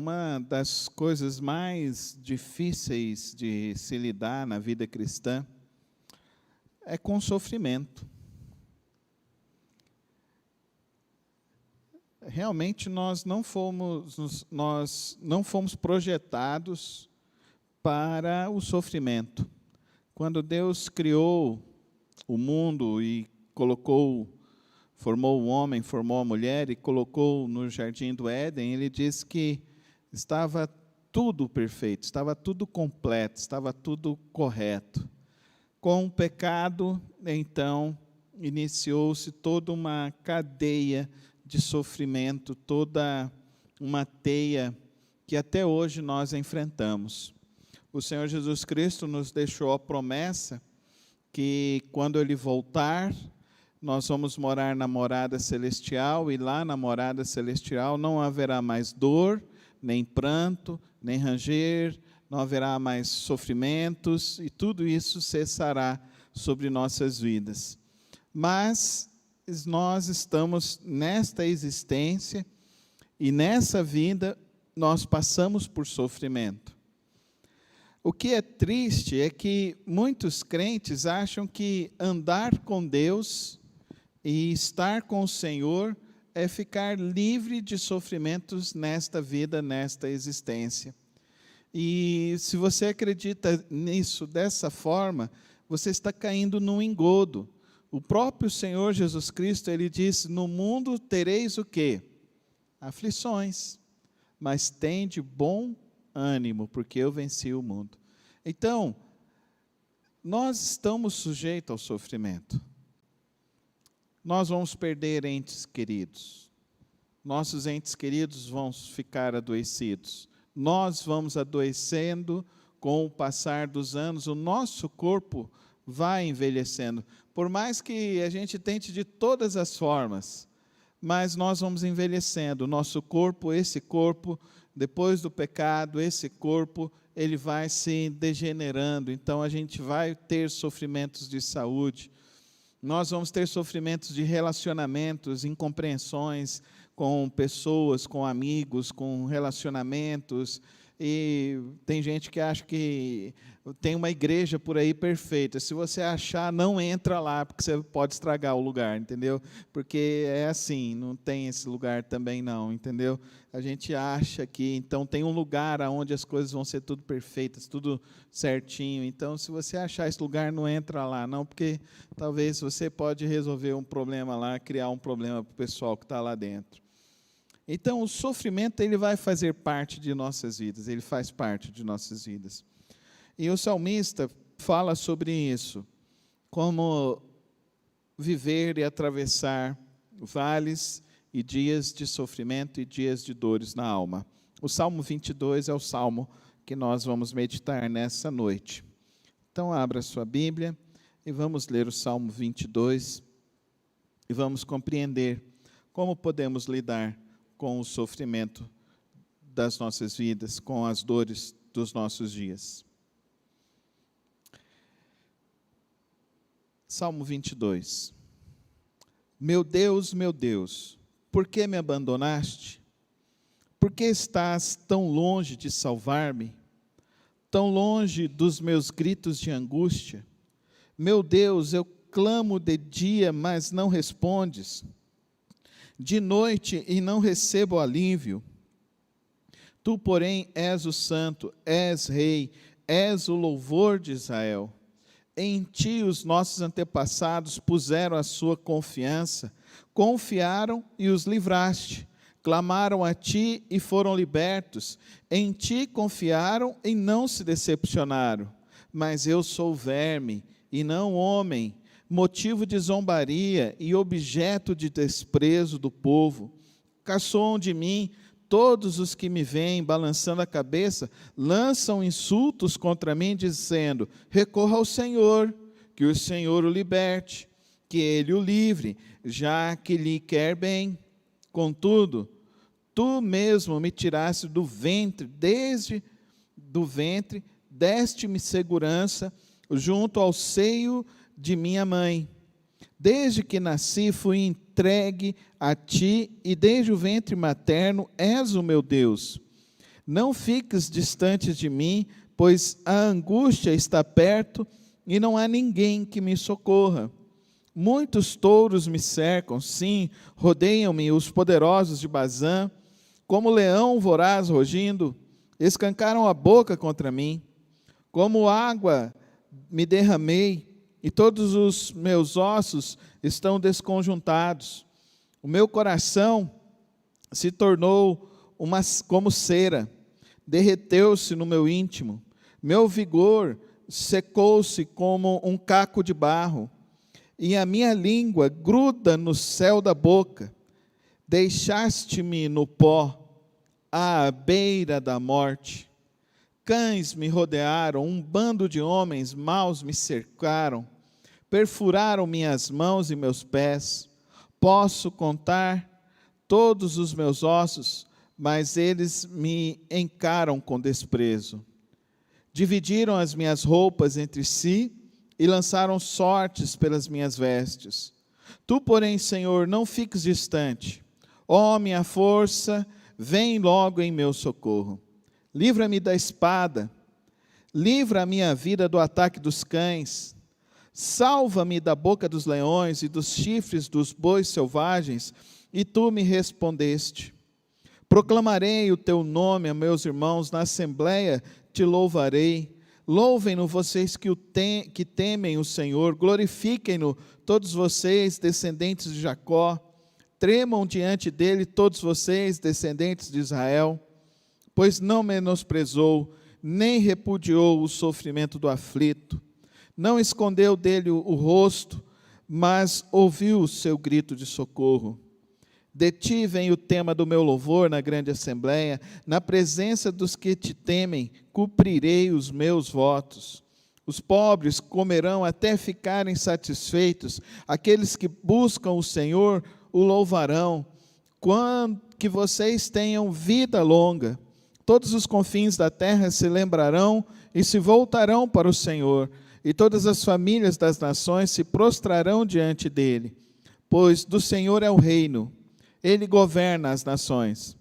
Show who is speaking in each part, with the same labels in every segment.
Speaker 1: uma das coisas mais difíceis de se lidar na vida cristã é com o sofrimento. Realmente nós não fomos projetados para o sofrimento. Quando Deus criou o mundo e formou o homem, formou a mulher e colocou no jardim do Éden, ele disse que estava tudo perfeito, estava tudo completo, estava tudo correto. Com o pecado, então, iniciou-se toda uma cadeia de sofrimento, toda uma teia que até hoje nós enfrentamos. O Senhor Jesus Cristo nos deixou a promessa que quando Ele voltar, nós vamos morar na morada celestial, e lá na morada celestial não haverá mais dor, nem pranto, nem ranger, não haverá mais sofrimentos, e tudo isso cessará sobre nossas vidas. Mas nós estamos nesta existência, e nessa vida nós passamos por sofrimento. O que é triste é que muitos crentes acham que andar com Deus e estar com o Senhor é ficar livre de sofrimentos nesta vida, nesta existência. E se você acredita nisso dessa forma, você está caindo num engodo. O próprio Senhor Jesus Cristo, Ele disse: no mundo tereis o quê? Aflições, mas tende bom ânimo, porque eu venci o mundo. Então, nós estamos sujeitos ao sofrimento. Nós vamos perder entes queridos. Nossos entes queridos vão ficar adoecidos. Nós vamos adoecendo com o passar dos anos. O nosso corpo vai envelhecendo. Por mais que a gente tente de todas as formas, mas nós vamos envelhecendo. O nosso corpo, esse corpo, depois do pecado, esse corpo, ele vai se degenerando. Então, a gente vai ter sofrimentos de saúde. Nós vamos ter sofrimentos de relacionamentos, incompreensões com pessoas, com amigos, com relacionamentos. E tem gente que acha que tem uma igreja por aí perfeita. Se você achar, não entra lá, porque você pode estragar o lugar, entendeu? Porque é assim, não tem esse lugar também não, entendeu? A gente acha que, então, tem um lugar onde as coisas vão ser tudo perfeitas, tudo certinho. Então, se você achar esse lugar, não entra lá, não, porque talvez você pode resolver um problema lá, criar um problema para o pessoal que está lá dentro. Então, o sofrimento, ele vai fazer parte de nossas vidas, ele faz parte de nossas vidas. E o salmista fala sobre isso, como viver e atravessar vales e dias de sofrimento e dias de dores na alma. O Salmo 22 é o salmo que nós vamos meditar nessa noite. Então, abra sua Bíblia e vamos ler o Salmo 22 e vamos compreender como podemos lidar com o sofrimento das nossas vidas, com as dores dos nossos dias. Salmo 22. Meu Deus, por que me abandonaste? Por que estás tão longe de salvar-me? Tão longe dos meus gritos de angústia? Meu Deus, eu clamo de dia, mas não respondes. De noite e não recebo alívio. Tu, porém, és o santo, és rei, és o louvor de Israel. Em ti os nossos antepassados puseram a sua confiança, confiaram e os livraste. Clamaram a ti e foram libertos. Em ti confiaram e não se decepcionaram. Mas eu sou verme e não homem, motivo de zombaria e objeto de desprezo do povo. Caçoam de mim todos os que me veem balançando a cabeça, lançam insultos contra mim, dizendo: recorra ao Senhor, que o Senhor o liberte, que Ele o livre, já que lhe quer bem. Contudo, tu mesmo me tiraste do ventre, deste-me segurança junto ao seio de minha mãe. Desde que nasci, fui entregue a ti, e desde o ventre materno és o meu Deus. Não fiques distante de mim, pois a angústia está perto e não há ninguém que me socorra. Muitos touros me cercam, sim, rodeiam-me os poderosos de Bazã, como leão voraz rugindo, escancaram a boca contra mim. Como água me derramei, e todos os meus ossos estão desconjuntados. O meu coração se tornou como cera, derreteu-se no meu íntimo. Meu vigor secou-se como um caco de barro, e a minha língua gruda no céu da boca. Deixaste-me no pó, à beira da morte. Cães me rodearam, um bando de homens maus me cercaram, perfuraram minhas mãos e meus pés. Posso contar todos os meus ossos, mas eles me encaram com desprezo. Dividiram as minhas roupas entre si e lançaram sortes pelas minhas vestes. Tu, porém, Senhor, não fiques distante. Ó minha força, vem logo em meu socorro. Livra-me da espada, livra a minha vida do ataque dos cães, salva-me da boca dos leões e dos chifres dos bois selvagens, e tu me respondeste. Proclamarei o teu nome a meus irmãos, na assembleia te louvarei. Louvem-no vocês que temem o Senhor, glorifiquem-no todos vocês, descendentes de Jacó, tremam diante dele todos vocês, descendentes de Israel. Pois não menosprezou, nem repudiou o sofrimento do aflito, não escondeu dele o rosto, mas ouviu o seu grito de socorro. De ti vem o tema do meu louvor na grande assembleia, na presença dos que te temem, cumprirei os meus votos. Os pobres comerão até ficarem satisfeitos, aqueles que buscam o Senhor o louvarão. Quando que vocês tenham vida longa, todos os confins da terra se lembrarão e se voltarão para o Senhor, e todas as famílias das nações se prostrarão diante dele, pois do Senhor é o reino, ele governa as nações.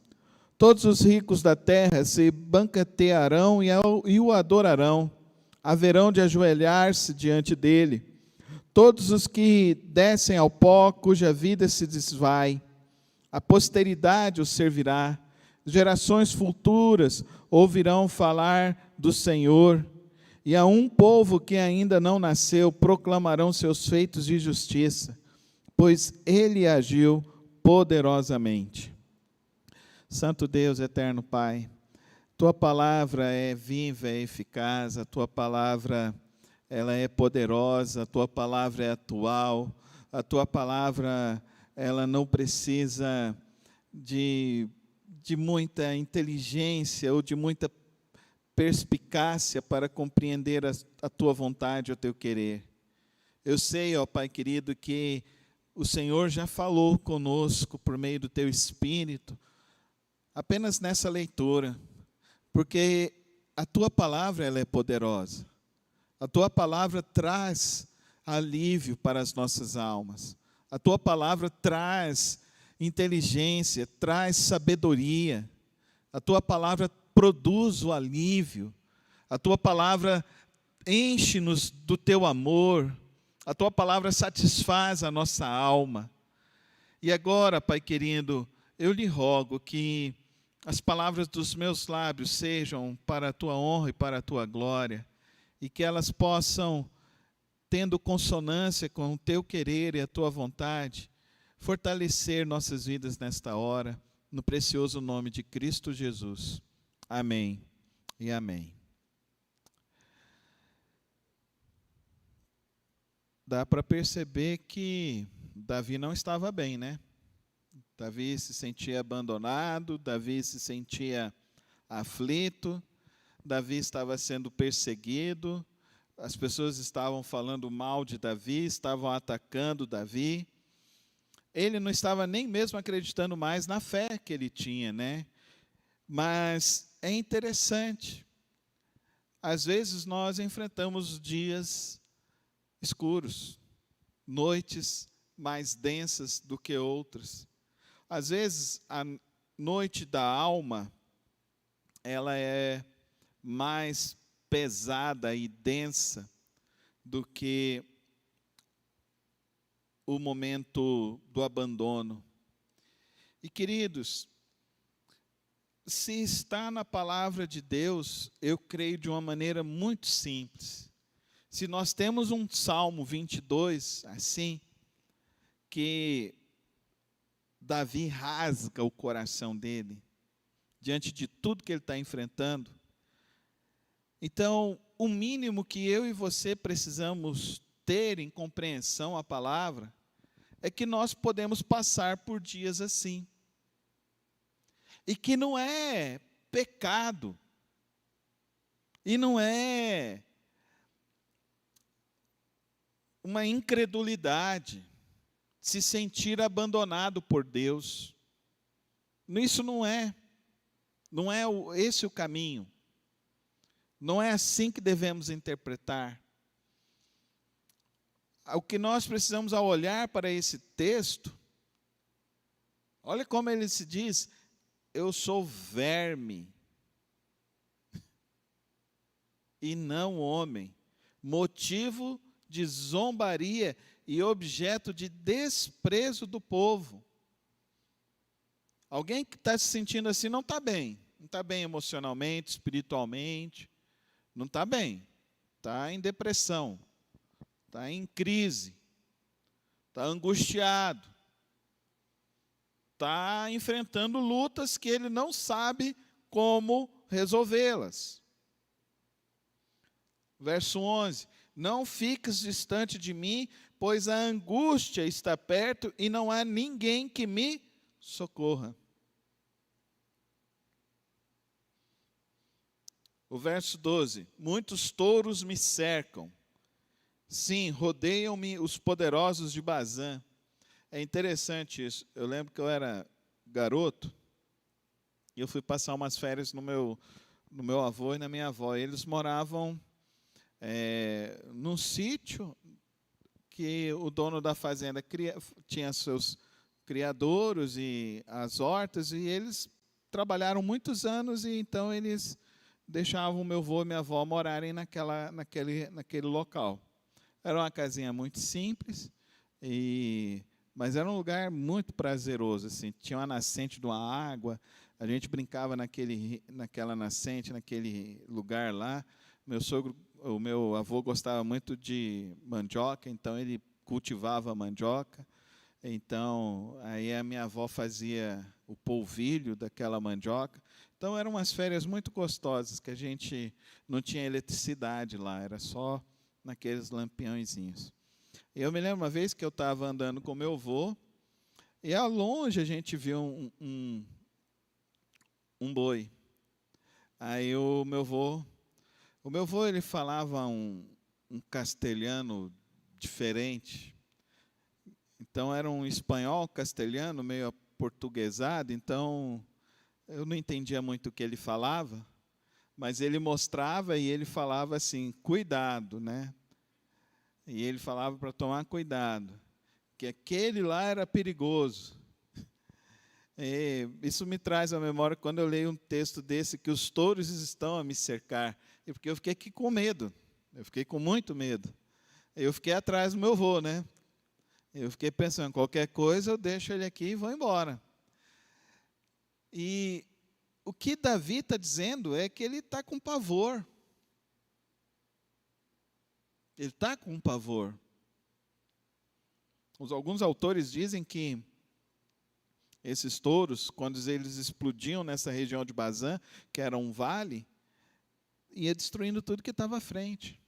Speaker 1: Todos os ricos da terra se banquetearão e o adorarão, haverão de ajoelhar-se diante dele. Todos os que descem ao pó, cuja vida se desvai, a posteridade os servirá. Gerações futuras ouvirão falar do Senhor, e a um povo que ainda não nasceu proclamarão seus feitos de justiça, pois ele agiu poderosamente. Santo Deus, eterno Pai, tua palavra é viva, é eficaz, a tua palavra ela é poderosa, a tua palavra é atual, a tua palavra ela não precisa de muita inteligência ou de muita perspicácia para compreender a tua vontade, o teu querer. Eu sei, ó Pai querido, que o Senhor já falou conosco por meio do teu Espírito, apenas nessa leitura, porque a tua palavra ela é poderosa. A tua palavra traz alívio para as nossas almas. A tua palavra traz inteligência, traz sabedoria. A tua palavra produz o alívio. A tua palavra enche-nos do teu amor. A tua palavra satisfaz a nossa alma. E agora, Pai querido, eu lhe rogo que as palavras dos meus lábios sejam para a tua honra e para a tua glória, e que elas possam, tendo consonância com o teu querer e a tua vontade, fortalecer nossas vidas nesta hora, no precioso nome de Cristo Jesus. Amém e amém. Dá para perceber que Davi não estava bem, né? Davi se sentia abandonado, Davi se sentia aflito, Davi estava sendo perseguido, as pessoas estavam falando mal de Davi, estavam atacando Davi. Ele não estava nem mesmo acreditando mais na fé que ele tinha, né? Mas é interessante. Às vezes nós enfrentamos dias escuros, noites mais densas do que outras. Às vezes a noite da alma, ela é mais pesada e densa do que o momento do abandono. E, queridos, se está na palavra de Deus, eu creio de uma maneira muito simples. Se nós temos um Salmo 22, assim, que Davi rasga o coração dele, diante de tudo que ele está enfrentando, então, o mínimo que eu e você precisamos ter em compreensão à palavra, é que nós podemos passar por dias assim. E que não é pecado, e não é uma incredulidade, se sentir abandonado por Deus. Isso não é esse o caminho. Não é assim que devemos interpretar. O que nós precisamos ao olhar para esse texto, olha como ele se diz, eu sou verme e não homem, motivo de zombaria e objeto de desprezo do povo. Alguém que está se sentindo assim não está bem emocionalmente, espiritualmente, não está bem, está em depressão, está em crise, está angustiado, está enfrentando lutas que ele não sabe como resolvê-las. Verso 11, não fiques distante de mim, pois a angústia está perto e não há ninguém que me socorra. O verso 12, muitos touros me cercam, sim, rodeiam-me os poderosos de Bazã. É interessante isso, eu lembro que eu era garoto, e eu fui passar umas férias no meu avô e na minha avó. Eles moravam num sítio que o dono da fazenda tinha seus criadouros e as hortas, e eles trabalharam muitos anos, e então eles deixavam o meu avô e minha avó morarem naquele local. Era uma casinha muito simples, mas era um lugar muito prazeroso. Assim, tinha uma nascente de uma água, a gente brincava naquela nascente, naquele lugar lá. O meu avô gostava muito de mandioca, então ele cultivava mandioca. Então, aí a minha avó fazia o polvilho daquela mandioca. Então, eram umas férias muito gostosas, que a gente não tinha eletricidade lá, era só naqueles lampiõezinhos. Eu me lembro uma vez que eu estava andando com meu avô, e ao longe a gente viu um boi. Aí o meu avô ele falava um castelhano diferente. Então, era um espanhol castelhano, meio aportuguesado, então eu não entendia muito o que ele falava, mas ele mostrava e ele falava assim, cuidado, né? E ele falava para tomar cuidado, que aquele lá era perigoso. E isso me traz à memória quando eu leio um texto desse, que os touros estão a me cercar, porque eu fiquei aqui com medo, eu fiquei com muito medo. Eu fiquei atrás do meu avô, né? Eu fiquei pensando, qualquer coisa eu deixo ele aqui e vou embora. E o que Davi está dizendo é que ele está com pavor. Ele está com pavor. Alguns autores dizem que esses touros, quando eles explodiam nessa região de Bazã, que era um vale, ia destruindo tudo que estava à frente.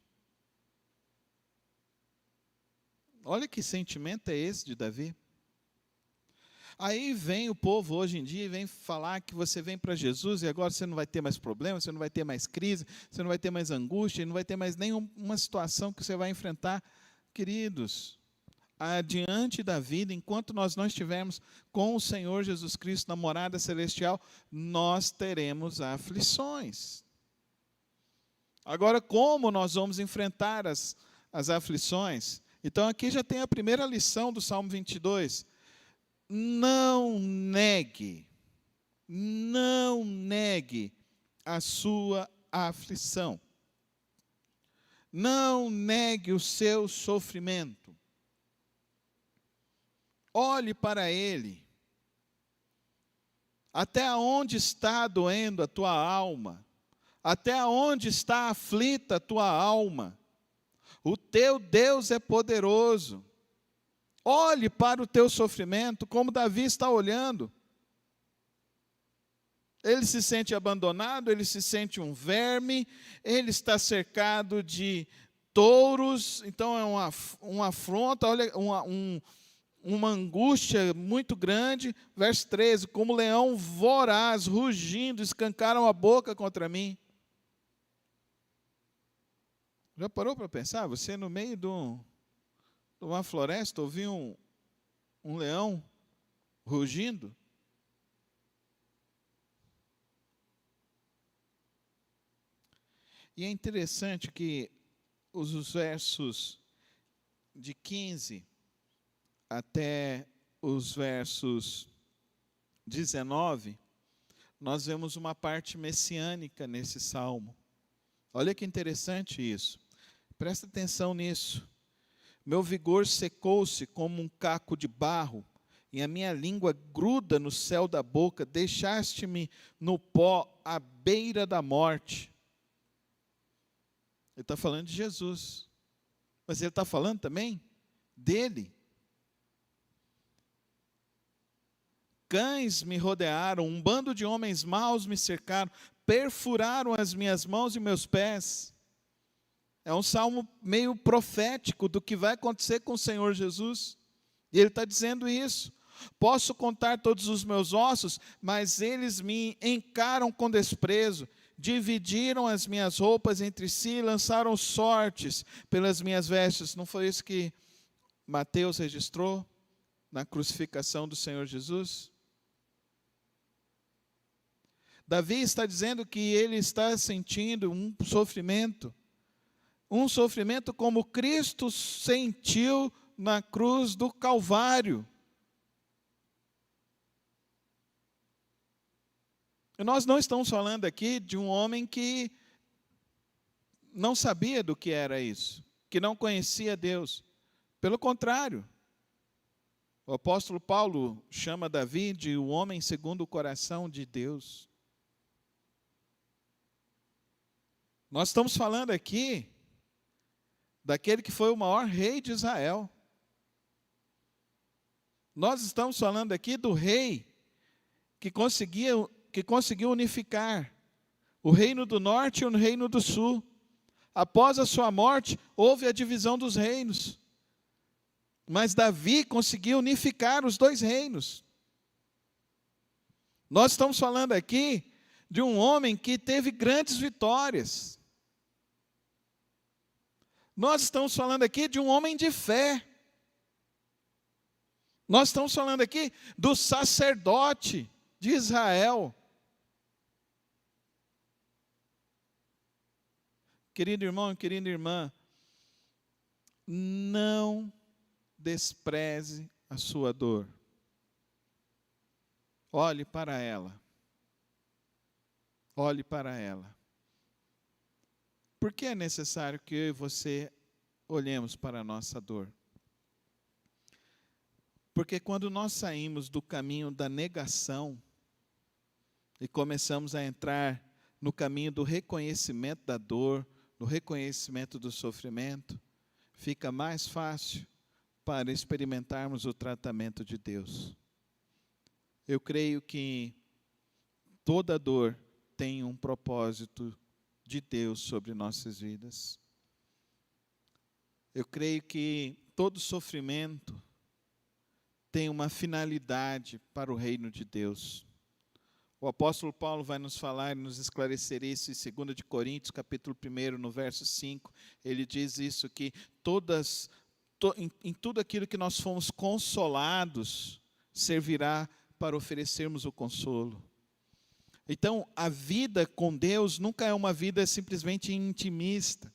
Speaker 1: Olha que sentimento é esse de Davi. Aí vem o povo hoje em dia e vem falar que você vem para Jesus e agora você não vai ter mais problema, você não vai ter mais crise, você não vai ter mais angústia, não vai ter mais nenhuma situação que você vai enfrentar. Queridos, adiante da vida, enquanto nós não estivermos com o Senhor Jesus Cristo na morada celestial, nós teremos aflições. Agora, como nós vamos enfrentar as aflições? Então, aqui já tem a primeira lição do Salmo 22. Não negue a sua aflição. Não negue o seu sofrimento. Olhe para ele. Até onde está doendo a tua alma? Até onde está aflita a tua alma? O teu Deus é poderoso. Olhe para o teu sofrimento como Davi está olhando. Ele se sente abandonado, ele se sente um verme, ele está cercado de touros, então é uma afronta, olha, uma angústia muito grande. Verso 13, como leão voraz, rugindo, escancaram a boca contra mim. Já parou para pensar? Você no meio de uma floresta ouviu um leão rugindo? E é interessante que os versos de 15 até os versos 19, nós vemos uma parte messiânica nesse salmo. Olha que interessante isso. Presta atenção nisso. Meu vigor secou-se como um caco de barro, e a minha língua gruda no céu da boca. Deixaste-me no pó à beira da morte. Ele está falando de Jesus, mas ele está falando também dele. Cães me rodearam, um bando de homens maus me cercaram, perfuraram as minhas mãos e meus pés. É um salmo meio profético do que vai acontecer com o Senhor Jesus. E ele está dizendo isso. Posso contar todos os meus ossos, mas eles me encaram com desprezo. Dividiram as minhas roupas entre si, lançaram sortes pelas minhas vestes. Não foi isso que Mateus registrou na crucificação do Senhor Jesus? Davi está dizendo que ele está sentindo um sofrimento como Cristo sentiu na cruz do Calvário. E nós não estamos falando aqui de um homem que não sabia do que era isso, que não conhecia Deus. Pelo contrário, o apóstolo Paulo chama Davi de o homem segundo o coração de Deus. Nós estamos falando aqui daquele que foi o maior rei de Israel. Nós estamos falando aqui do rei que conseguiu unificar o reino do norte e o reino do sul. Após a sua morte, houve a divisão dos reinos. Mas Davi conseguiu unificar os dois reinos. Nós estamos falando aqui de um homem que teve grandes vitórias. Nós estamos falando aqui de um homem de fé. Nós estamos falando aqui do sacerdote de Israel. Querido irmão e querida irmã, não despreze a sua dor. Olhe para ela. Olhe para ela. Por que é necessário que eu e você olhemos para a nossa dor? Porque quando nós saímos do caminho da negação e começamos a entrar no caminho do reconhecimento da dor, no reconhecimento do sofrimento, fica mais fácil para experimentarmos o tratamento de Deus. Eu creio que toda dor tem um propósito de Deus sobre nossas vidas. Eu creio que todo sofrimento tem uma finalidade para o reino de Deus. O apóstolo Paulo vai nos falar e nos esclarecer isso em 2 de Coríntios, capítulo 1, no verso 5. Ele diz isso, que em tudo aquilo que nós fomos consolados, servirá para oferecermos o consolo. Então, a vida com Deus nunca é uma vida simplesmente intimista.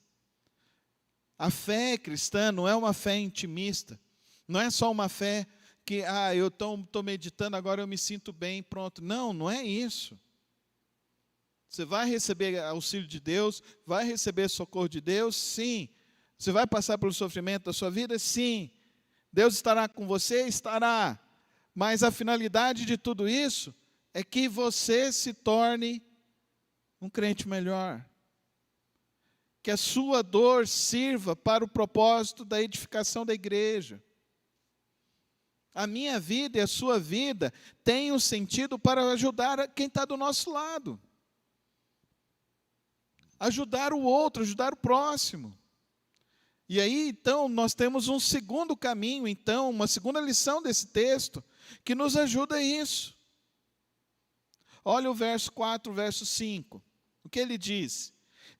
Speaker 1: A fé cristã não é uma fé intimista. Não é só uma fé que, eu estou meditando, agora eu me sinto bem, pronto. Não, não é isso. Você vai receber auxílio de Deus, vai receber socorro de Deus, sim. Você vai passar pelo sofrimento da sua vida, sim. Deus estará com você, estará. Mas a finalidade de tudo isso é que você se torne um crente melhor. Que a sua dor sirva para o propósito da edificação da igreja. A minha vida e a sua vida têm um sentido para ajudar quem está do nosso lado. Ajudar o outro, ajudar o próximo. E aí, então, nós temos um segundo caminho, então, uma segunda lição desse texto, que nos ajuda a isso. Olha o verso 4, verso 5. O que ele diz?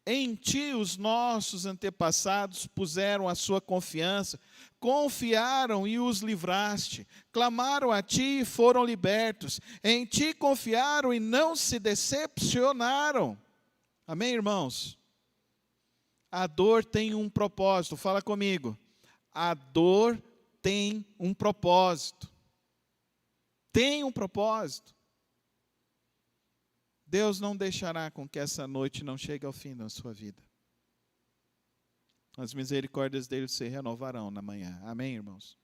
Speaker 1: Em ti os nossos antepassados puseram a sua confiança, confiaram e os livraste, clamaram a ti e foram libertos, em ti confiaram e não se decepcionaram. Amém, irmãos? A dor tem um propósito, fala comigo. A dor tem um propósito. Tem um propósito. Deus não deixará com que essa noite não chegue ao fim da sua vida. As misericórdias dele se renovarão na manhã. Amém, irmãos?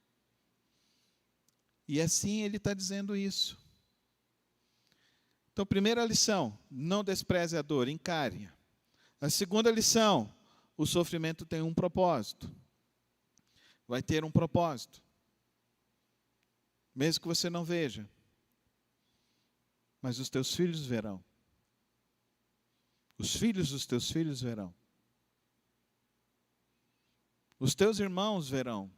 Speaker 1: E assim ele está dizendo isso. Então, primeira lição, não despreze a dor, encare-a. A segunda lição, o sofrimento tem um propósito. Vai ter um propósito. Mesmo que você não veja. Mas os teus filhos verão. Os filhos dos teus filhos verão. Os teus irmãos verão.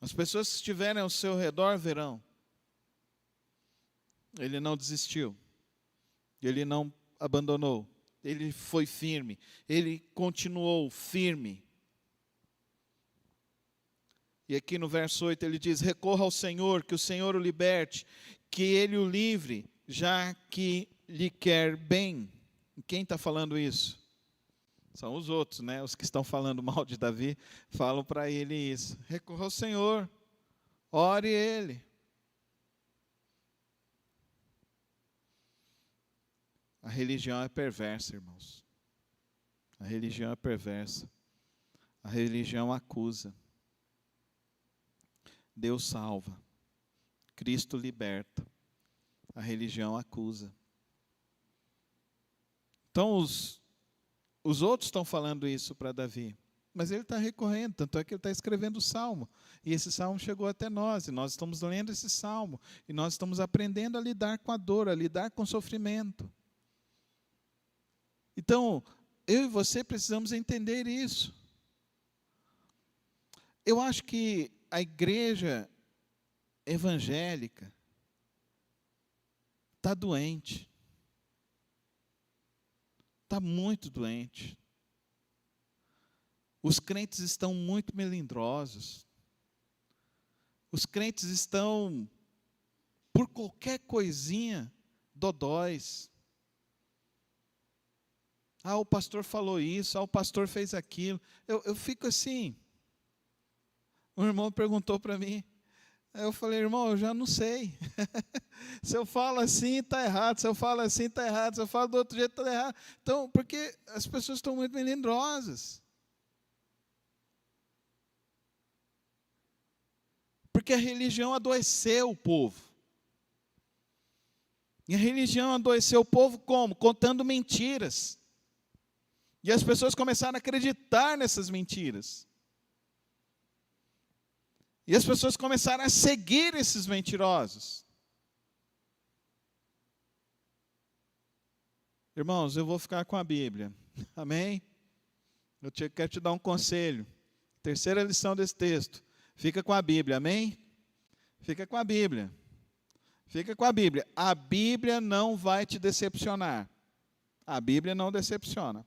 Speaker 1: As pessoas que estiverem ao seu redor verão. Ele não desistiu. Ele não abandonou. Ele foi firme. Ele continuou firme. E aqui no verso 8 ele diz, recorra ao Senhor, que o Senhor o liberte, que Ele o livre, já que lhe quer bem. Quem está falando isso? São os outros, né? Os que estão falando mal de Davi, falam para ele isso. Recorra ao Senhor, ore Ele. A religião é perversa, irmãos. A religião é perversa. A religião acusa. Deus salva. Cristo liberta. A religião acusa. Então, os outros estão falando isso para Davi. Mas ele está recorrendo, tanto é que ele está escrevendo o Salmo. E esse Salmo chegou até nós, e nós estamos lendo esse Salmo. E nós estamos aprendendo a lidar com a dor, a lidar com o sofrimento. Então, eu e você precisamos entender isso. Eu acho que a igreja evangélica está doente. Está muito doente. Os crentes estão muito melindrosos. Os crentes estão, por qualquer coisinha, dodóis. Ah, o pastor falou isso, o pastor fez aquilo. Eu fico assim. Um irmão perguntou para mim. Eu falei, irmão, eu já não sei. Se eu falo assim, está errado. Se eu falo assim, está errado. Se eu falo do outro jeito, está errado. Então, porque as pessoas estão muito melindrosas. Porque a religião adoeceu o povo. E a religião adoeceu o povo como? Contando mentiras. E as pessoas começaram a acreditar nessas mentiras. E as pessoas começaram a seguir esses mentirosos. Irmãos, eu vou ficar com a Bíblia. Amém? Eu quero te dar um conselho. Terceira lição desse texto. Fica com a Bíblia, amém? Fica com a Bíblia. Fica com a Bíblia. A Bíblia não vai te decepcionar. A Bíblia não decepciona.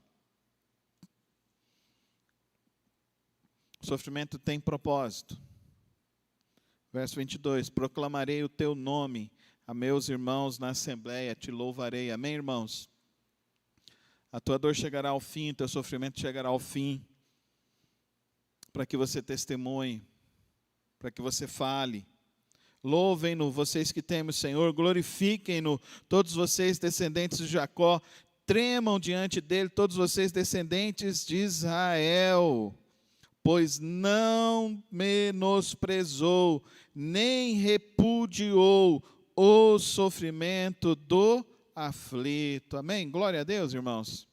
Speaker 1: O sofrimento tem propósito. Verso 22, proclamarei o teu nome a meus irmãos na assembleia, te louvarei. Amém, irmãos? A tua dor chegará ao fim, o teu sofrimento chegará ao fim, para que você testemunhe, para que você fale. Louvem-no, vocês que temem o Senhor, glorifiquem-no, todos vocês descendentes de Jacó, tremam diante dele, todos vocês descendentes de Israel, pois não menosprezou, nem repudiou o sofrimento do aflito. Amém? Glória a Deus, irmãos.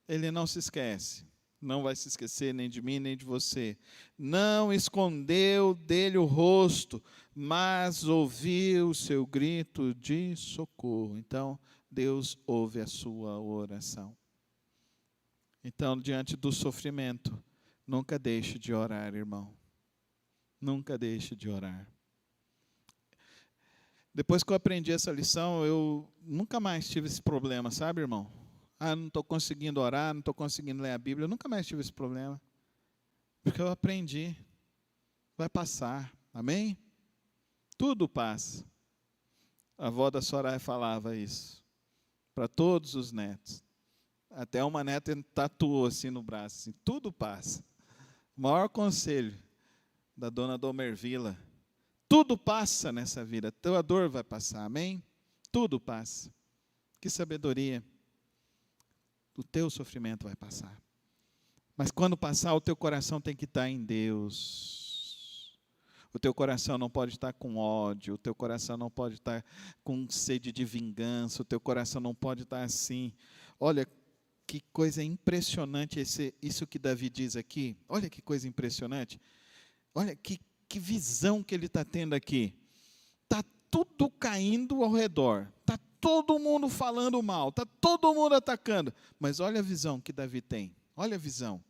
Speaker 1: Ele não se esquece, não vai se esquecer nem de mim, nem de você. Não escondeu dele o rosto, mas ouviu o seu grito de socorro. Então, Deus ouve a sua oração. Então, diante do sofrimento, nunca deixe de orar, irmão. Nunca deixe de orar. Depois que eu aprendi essa lição, eu nunca mais tive esse problema, sabe, irmão? Não estou conseguindo orar, não estou conseguindo ler a Bíblia. Eu nunca mais tive esse problema. Porque eu aprendi. Vai passar. Amém? Tudo passa. A avó da Soraya falava isso. Para todos os netos. Até uma neta tatuou assim no braço. Assim, tudo passa. O maior conselho da dona Domervila. Tudo passa nessa vida. Tua dor vai passar. Amém? Tudo passa. Que sabedoria. O teu sofrimento vai passar. Mas quando passar, o teu coração tem que estar em Deus. O teu coração não pode estar com ódio, o teu coração não pode estar com sede de vingança, o teu coração não pode estar assim. Olha que coisa impressionante isso que Davi diz aqui. Olha que coisa impressionante. Olha que visão que ele está tendo aqui. Está tudo caindo ao redor. Está todo mundo falando mal, está todo mundo atacando. Mas olha a visão que Davi tem. Olha a visão.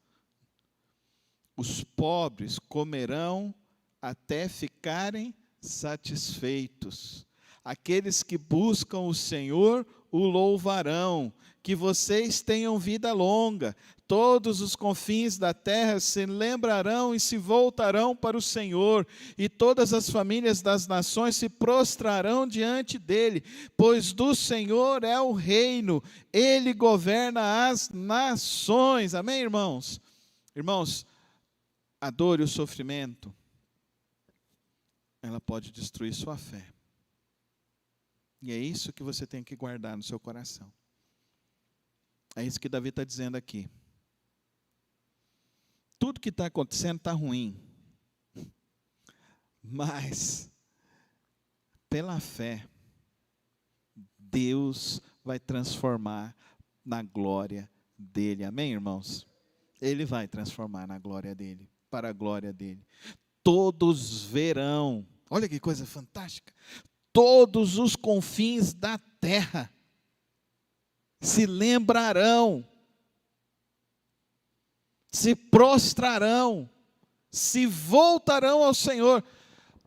Speaker 1: Os pobres comerão até ficarem satisfeitos. Aqueles que buscam o Senhor o louvarão. Que vocês tenham vida longa. Todos os confins da terra se lembrarão e se voltarão para o Senhor, e todas as famílias das nações se prostrarão diante dele, pois do Senhor é o reino, ele governa as nações. Amém, irmãos? Irmãos, a dor e o sofrimento, ela pode destruir sua fé. E é isso que você tem que guardar no seu coração. É isso que Davi está dizendo aqui. Tudo que está acontecendo está ruim. Mas, pela fé, Deus vai transformar na glória dele. Amém, irmãos? Ele vai transformar na glória dele, para a glória dele. Todos verão. Olha que coisa fantástica. Todos os confins da terra se lembrarão, se prostrarão, se voltarão ao Senhor.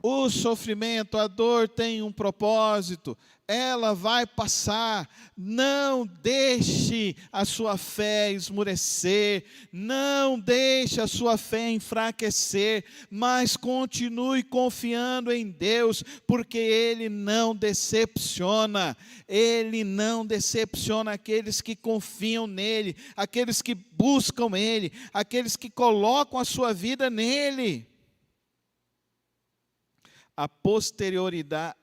Speaker 1: O sofrimento, a dor tem um propósito, ela vai passar. Não deixe a sua fé esmurecer, não deixe a sua fé enfraquecer, mas continue confiando em Deus, porque Ele não decepciona. Ele não decepciona aqueles que confiam nele, aqueles que buscam Ele, aqueles que colocam a sua vida nele. A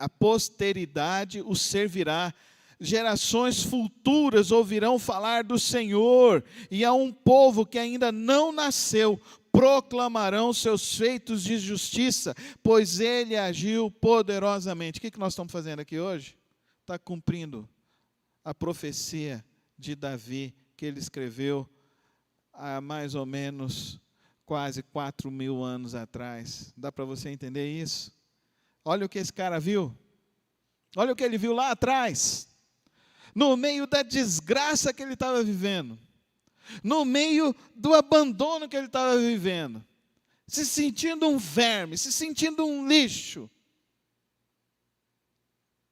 Speaker 1: posteridade o servirá, gerações futuras ouvirão falar do Senhor, e a um povo que ainda não nasceu, proclamarão seus feitos de justiça, pois ele agiu poderosamente. O que nós estamos fazendo aqui hoje? Está cumprindo a profecia de Davi, que ele escreveu há mais ou menos quase 4.000 anos atrás. Dá para você entender isso? Olha o que esse cara viu. Olha o que ele viu lá atrás. No meio da desgraça que ele estava vivendo. No meio do abandono que ele estava vivendo. Se sentindo um verme, se sentindo um lixo.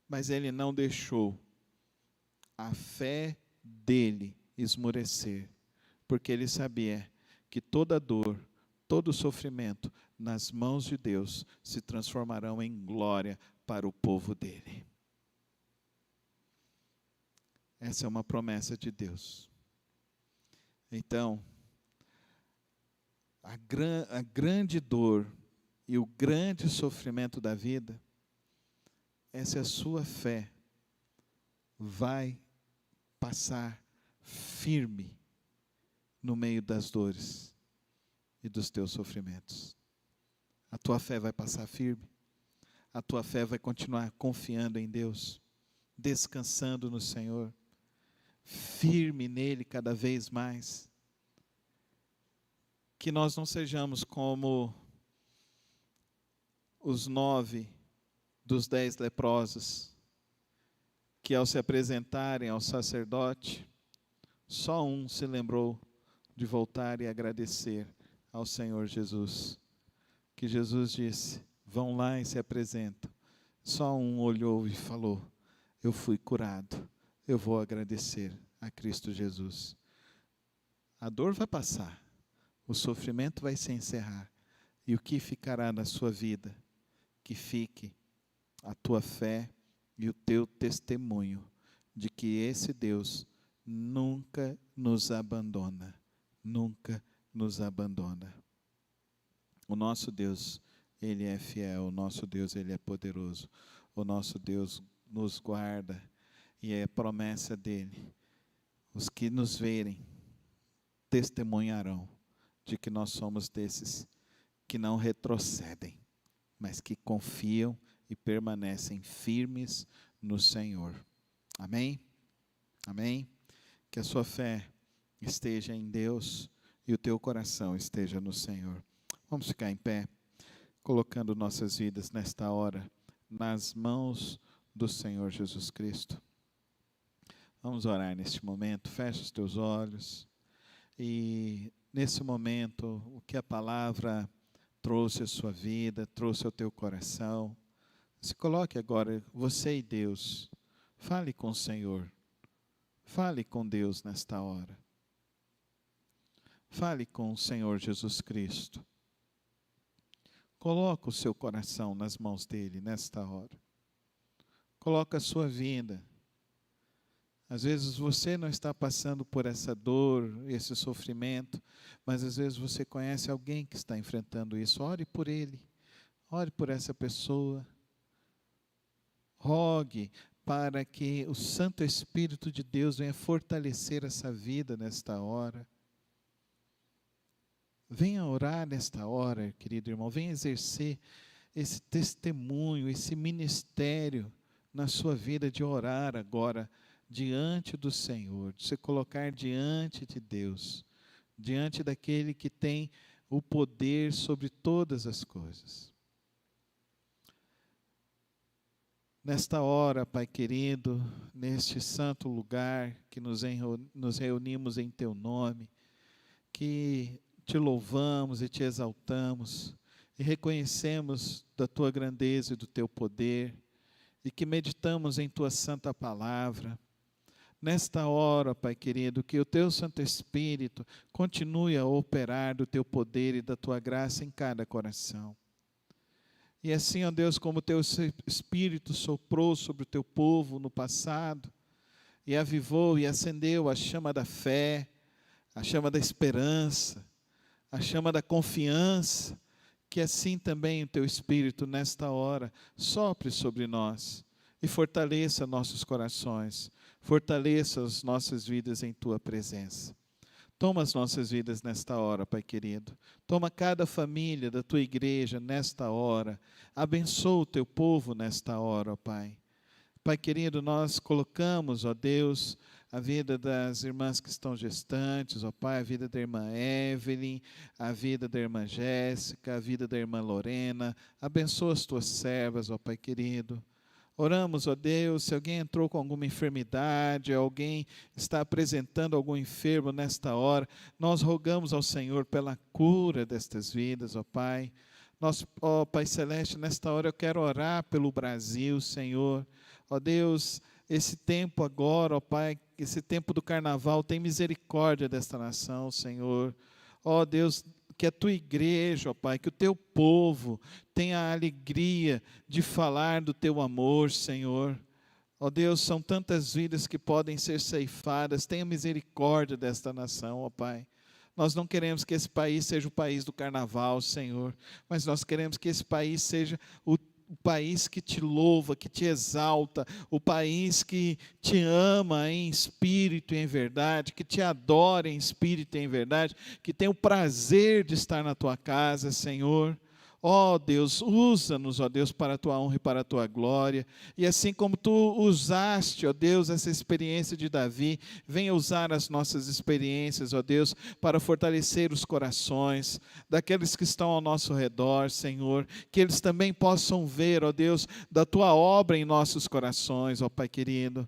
Speaker 1: Mas ele não deixou a fé dele esmorecer. Porque ele sabia que toda dor, todo sofrimento, nas mãos de Deus, se transformarão em glória para o povo dele. Essa é uma promessa de Deus. Então, a grande dor e o grande sofrimento da vida essa é a sua fé, vai passar firme no meio das dores e dos teus sofrimentos. A tua fé vai passar firme, a tua fé vai continuar confiando em Deus, descansando no Senhor, firme nele cada vez mais. Que nós não sejamos como os 9 dos 10 leprosos, que ao se apresentarem ao sacerdote, só um se lembrou de voltar e agradecer ao Senhor Jesus. Que Jesus disse, vão lá e se apresentam. Só um olhou e falou, eu fui curado, eu vou agradecer a Cristo Jesus. A dor vai passar, o sofrimento vai se encerrar, e o que ficará na sua vida? Que fique a tua fé e o teu testemunho de que esse Deus nunca nos abandona, nunca nos abandona. O nosso Deus, Ele é fiel, o nosso Deus, Ele é poderoso, o nosso Deus nos guarda, e é a promessa dEle. Os que nos verem testemunharão de que nós somos desses que não retrocedem, mas que confiam e permanecem firmes no Senhor. Amém? Amém? Que a sua fé esteja em Deus e o teu coração esteja no Senhor. Vamos ficar em pé, colocando nossas vidas nesta hora nas mãos do Senhor Jesus Cristo. Vamos orar neste momento. Fecha os teus olhos e nesse momento o que a palavra trouxe à sua vida, trouxe ao teu coração, se coloque agora, você e Deus, fale com o Senhor, fale com Deus nesta hora, fale com o Senhor Jesus Cristo, coloque o seu coração nas mãos dEle nesta hora, coloque a sua vida. Às vezes você não está passando por essa dor, esse sofrimento, mas às vezes você conhece alguém que está enfrentando isso. Ore por ele, ore por essa pessoa. Rogue para que o Santo Espírito de Deus venha fortalecer essa vida nesta hora. Venha orar nesta hora, querido irmão, venha exercer esse testemunho, esse ministério na sua vida de orar agora diante do Senhor, de se colocar diante de Deus, diante daquele que tem o poder sobre todas as coisas. Nesta hora, Pai querido, neste santo lugar que nos reunimos em Teu nome, que Te louvamos e Te exaltamos, e reconhecemos da Tua grandeza e do Teu poder, e que meditamos em Tua santa palavra. Nesta hora, Pai querido, que o Teu Santo Espírito continue a operar do Teu poder e da Tua graça em cada coração. E assim, ó Deus, como o Teu Espírito soprou sobre o Teu povo no passado, e avivou e acendeu a chama da fé, a chama da esperança, a chama da confiança, que assim também o Teu Espírito nesta hora sopre sobre nós e fortaleça nossos corações, fortaleça as nossas vidas em Tua presença. Toma as nossas vidas nesta hora, Pai querido. Toma cada família da Tua igreja nesta hora. Abençoa o Teu povo nesta hora, ó Pai. Pai querido, nós colocamos, ó Deus, a vida das irmãs que estão gestantes, ó Pai, a vida da irmã Evelyn, a vida da irmã Jéssica, a vida da irmã Lorena. Abençoa as Tuas servas, ó Pai querido. Oramos, ó Deus, se alguém entrou com alguma enfermidade, alguém está apresentando algum enfermo nesta hora, nós rogamos ao Senhor pela cura destas vidas, ó Pai. Nós, ó Pai Celeste, nesta hora eu quero orar pelo Brasil, Senhor. Ó Deus, esse tempo agora, ó Pai, esse tempo do carnaval, tem misericórdia desta nação, Senhor. Ó Deus, que a Tua igreja, ó Pai, que o Teu povo tenha a alegria de falar do Teu amor, Senhor. Ó Deus, são tantas vidas que podem ser ceifadas, tenha misericórdia desta nação, ó Pai. Nós não queremos que esse país seja o país do carnaval, Senhor, mas nós queremos que esse país seja o o país que te louva, que te exalta, o país que te ama em espírito e em verdade, que te adora em espírito e em verdade, que tem o prazer de estar na tua casa, Senhor. Ó Deus, usa-nos, ó Deus, para a tua honra e para a tua glória. E assim como tu usaste, ó Deus, essa experiência de Davi, venha usar as nossas experiências, ó Deus, para fortalecer os corações daqueles que estão ao nosso redor, Senhor. Que eles também possam ver, ó Deus, da tua obra em nossos corações, ó Pai querido.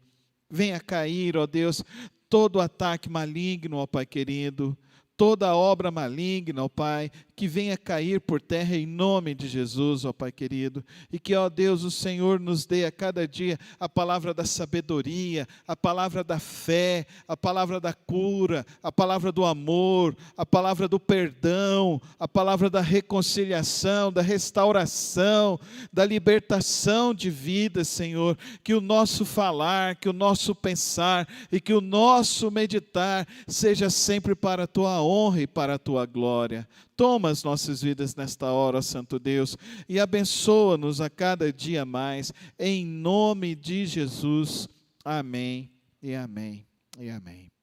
Speaker 1: Venha cair, ó Deus, todo ataque maligno, ó Pai querido. Toda obra maligna, ó Pai, que venha cair por terra em nome de Jesus, ó Pai querido. E que, ó Deus, o Senhor nos dê a cada dia a palavra da sabedoria, a palavra da fé, a palavra da cura, a palavra do amor, a palavra do perdão, a palavra da reconciliação, da restauração, da libertação de vida, Senhor. Que o nosso falar, que o nosso pensar e que o nosso meditar seja sempre para a tua honra e para a tua glória. Toma as nossas vidas nesta hora, ó Santo Deus, e abençoa-nos a cada dia mais, em nome de Jesus. Amém e amém e amém.